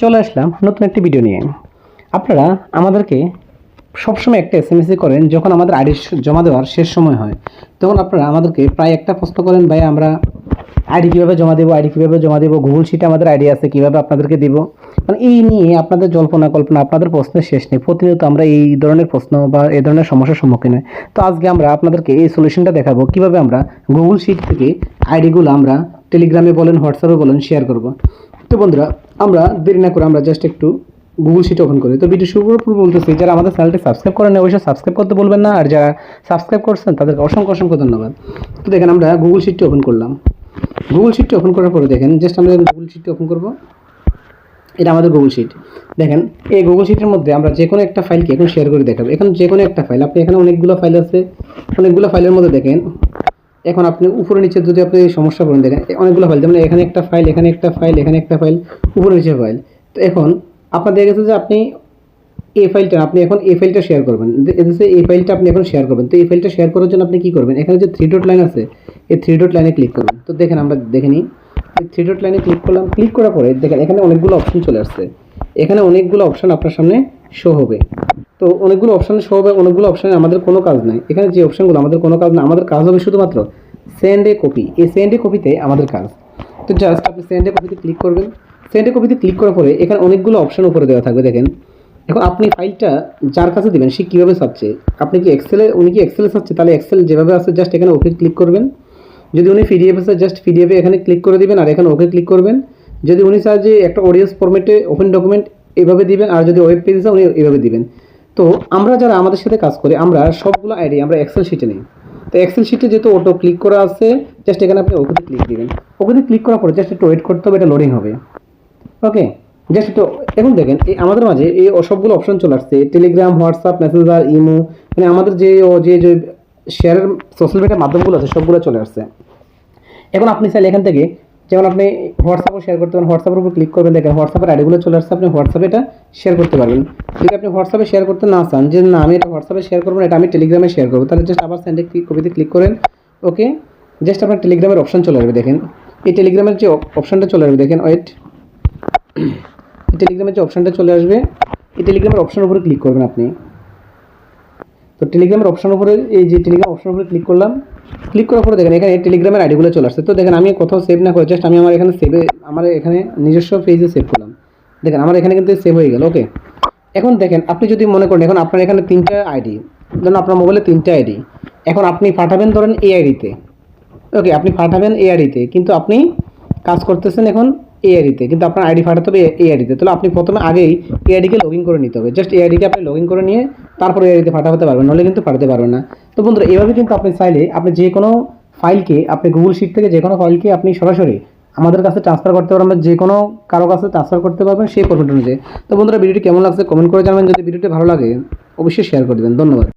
চলে আসলাম নতুন একটি ভিডিও নিয়ে। আপনারা আমাদেরকে সবসময় একটা এসএমএস করেন যখন আমাদের আইডি জমা দেওয়ার শেষ সময় হয়, তখন আপনারা আমাদেরকে প্রায় একটা প্রশ্ন করেন, ভাই আমরা আইডি কীভাবে জমা দেবো, গুগল শিটে আমাদের আইডি আছে কীভাবে আপনাদেরকে দিব। মানে এই নিয়ে আপনাদের জল্পনা কল্পনা, আপনাদের প্রশ্নের শেষ নেই। প্রতিনিয়ত আমরা এই ধরনের প্রশ্ন বা এই ধরনের সমস্যার সম্মুখীন হই। তো আজকে আমরা আপনাদেরকে এই সলিউশনটা দেখাবো কীভাবে আমরা গুগল শিট থেকে আইডিগুলো আমরা টেলিগ্রামে বলেন, হোয়াটসঅ্যাপে বলেন শেয়ার করব। তো বন্ধুরা, আমরা দেরি না করে আমরা জাস্ট একটু গুগল শিট ওপেন করি। তো ভিডিও শুরু করার পূর্বে বলতেছি, যারা আমাদের চ্যানেলটি সাবস্ক্রাইব করেন না অবশ্যই সাবস্ক্রাইব করতে বলবেন না, আর যারা সাবস্ক্রাইব করছেন তাদেরকে অসংখ্য অসংখ্য ধন্যবাদ। তো দেখেন আমরা গুগল শিটটি ওপেন করলাম। গুগল শিটটি ওপেন করার পরে দেখেন জাস্ট আমরা গুগল শিটটি ওপেন করব। এটা আমাদের গুগল শিট। দেখেন এই গুগল শিটের মধ্যে আমরা যে কোনো একটা ফাইলকে এখন শেয়ার করে দেখাবো। এখন যে কোনো একটা ফাইল, আপনি এখানে অনেকগুলো ফাইল আছে, অনেকগুলো ফাইলের মধ্যে দেখেন এখন আপনি উপরে নিচে যদি আপনি সমস্যা করেন, দেখেন অনেকগুলো ফাইল, যেমন এখানে একটা ফাইল, এখানে একটা ফাইল, এখানে একটা ফাইল, উপরে নিচে ফাইল। তো এখন আপনার দেখা গেছে যে আপনি এই ফাইলটা, আপনি এখন এই ফাইলটা শেয়ার করবেন, এই ফাইলটা আপনি এখন শেয়ার করবেন। তো এই ফাইলটা শেয়ার করার জন্য আপনি কী করবেন, এখানে যে 3 ডট লাইন আছে এই 3 ডট লাইনে ক্লিক করবেন। তো দেখেন আমরা দেখে নিই, 3 ডট লাইনে ক্লিক করলাম। ক্লিক করার পরে দেখেন এখানে অনেকগুলো অপশন চলে আসছে। এখানে অনেকগুলো অপশন আপনার সামনে শো হবে। তো অনেকগুলো অপশান শো হবে, অনেকগুলো অপশানে আমাদের কোনো কাজ নাই। এখানে যে অপশানগুলো আমাদের কোনো কাজ না, আমাদের কাজ হবে শুধুমাত্র সেন্ড এ কপি। এই সেন্ড এ কপিতে আমাদের কাজ। তো জাস্ট আপনি সেন্ড এ কপিতে ক্লিক করবেন। সেন্ড এ কপিতে ক্লিক করার পরে এখানে অনেকগুলো অপশান উপরে দেওয়া থাকবে। দেখেন এখন আপনি ফাইলটা যার কাছে দেবেন সে কীভাবে চাচ্ছে, আপনি কি এক্সেলে, উনি কি এক্সেলে চাচ্ছে, তাহলে এক্সেল যেভাবে আছে জাস্ট এখানে ওকে ক্লিক করবেন। যদি উনি পিডিএফ আছে জাস্ট পিডিএফে এখানে ক্লিক করে দিবেন আর এখানে ওকে ক্লিক করবেন। যদি উনি চায় যে একটা অডিএস ফরম্যাটে ওপেন ডকুমেন্ট, এভাবে দিবেন। আর যদি ওয়েব পেজ আছে উনি এভাবে দিবেন। তো আমরা যারা আমাদের সাথে কাজ করি, আমরা সবগুলো আইডি আমরা এক্সেল শিটে নিই। তো এক্সেল শিটে যেহেতু অটো ক্লিক করা আছে, জাস্ট এখানে আপনি ওকেতে ক্লিক দিবেন। ওকেতে ক্লিক করার পরে জাস্ট একটু ওয়েট করতে হবে, এটা লোডিং হবে। ওকে, জাস্ট তো এখন দেখেন এই আমাদের মাঝে এই সবগুলো অপশন চলে আসছে, টেলিগ্রাম, হোয়াটসঅ্যাপ, মেসেঞ্জার, ইমো, মানে আমাদের যে যে শেয়ারের সোশ্যাল মিডিয়ার মাধ্যমগুলো আছে সবগুলো চলে আসছে। এখন আপনি চাইলে এখান থেকে, যেমন আপনি হোয়াটসঅ্যাপও শেয়ার করতে পারেন, হোয়াটসঅ্যাপের উপর ক্লিক করবেন, দেখেন হোয়াটসঅ্যাপের আইডিগুলো চলে আসছে, আপনি হোয়াটসঅ্যাপে এটা শেয়ার করতে পারবেন। যদি আপনি হোয়াটসঅ্যাপে শেয়ার করতে না চান, যে না আমি এটা হোয়াটসঅ্যাপে শেয়ার করবো না, এটা আমি টেলিগ্রামে শেয়ার করবো, তাহলে জাস্ট আবার সেন্ড কপিতে ক্লিক করেন। ওকে, জাস্ট আপনার টেলিগ্রামের অপশন চলে আসবে। দেখেন এই টেলিগ্রামের যে অপশনটা চলে আসবে, দেখেন ওয়েট, টেলিগ্রামের যে অপশনটা চলে আসবে, এই টেলিগ্রামের অপশনের উপরে ক্লিক করবেন আপনি। তো টেলিগ্রামের অপশন উপরে, এই যে টেলিগ্রাম অপশন উপরে ক্লিক করলাম। ক্লিক করার পরে দেখেন এখানে টেলিগ্রামের আইডিগুলো চলে আসছে। তো দেখেন আমি কোথাও সেভ না করে জাস্ট আমি আমার এখানে সেভে, আমার এখানে নিজস্ব পেজে সেভ করলাম। দেখেন আমার এখানে কিন্তু সেভ হয়ে গেল। ওকে, এখন দেখেন আপনি যদি মনে করেন এখন আপনার এখানে 3টা আইডি, ধরুন আপনার মোবাইলে 3টা আইডি, এখন আপনি পাঠাবেন ধরেন এই আইডিতে। ওকে, আপনি পাঠাবেন এই আইডিতে, কিন্তু আপনি কাজ করতেছেন এখন এই আইডিতে, কিন্তু আপনার আইডি পাঠাতে হবে এই আইডিতে। তাহলে আপনি প্রথমে আগেই এই আইডিকে লগ ইন করে নিতে হবে। জাস্ট এই আইডিকে আপনি লগ ইন করে নিয়ে তারপরে এই আইডিতে পাঠাতে পারবেন, নাহলে কিন্তু পাঠাতে পারবেন না। তো বন্ধুরা, এভাবে কিন্তু আপনি চাইলে আপনি যে কোনো ফাইলকে, আপনি গুগল শিট থেকে যে কোনো ফাইলকে আপনি সরাসরি আমাদের কাছে ট্রান্সফার করতে পারবেন, বা যে কোনো কারো কাছে ট্রান্সফার করতে পারবেন সেই ফরম্যাট অনুযায়ী। তো বন্ধুরা, ভিডিওটি কেমন লাগছে কমেন্ট করে জানাবেন। যদি ভিডিওটি ভালো লাগে অবশ্যই শেয়ার করে দেবেন। ধন্যবাদ।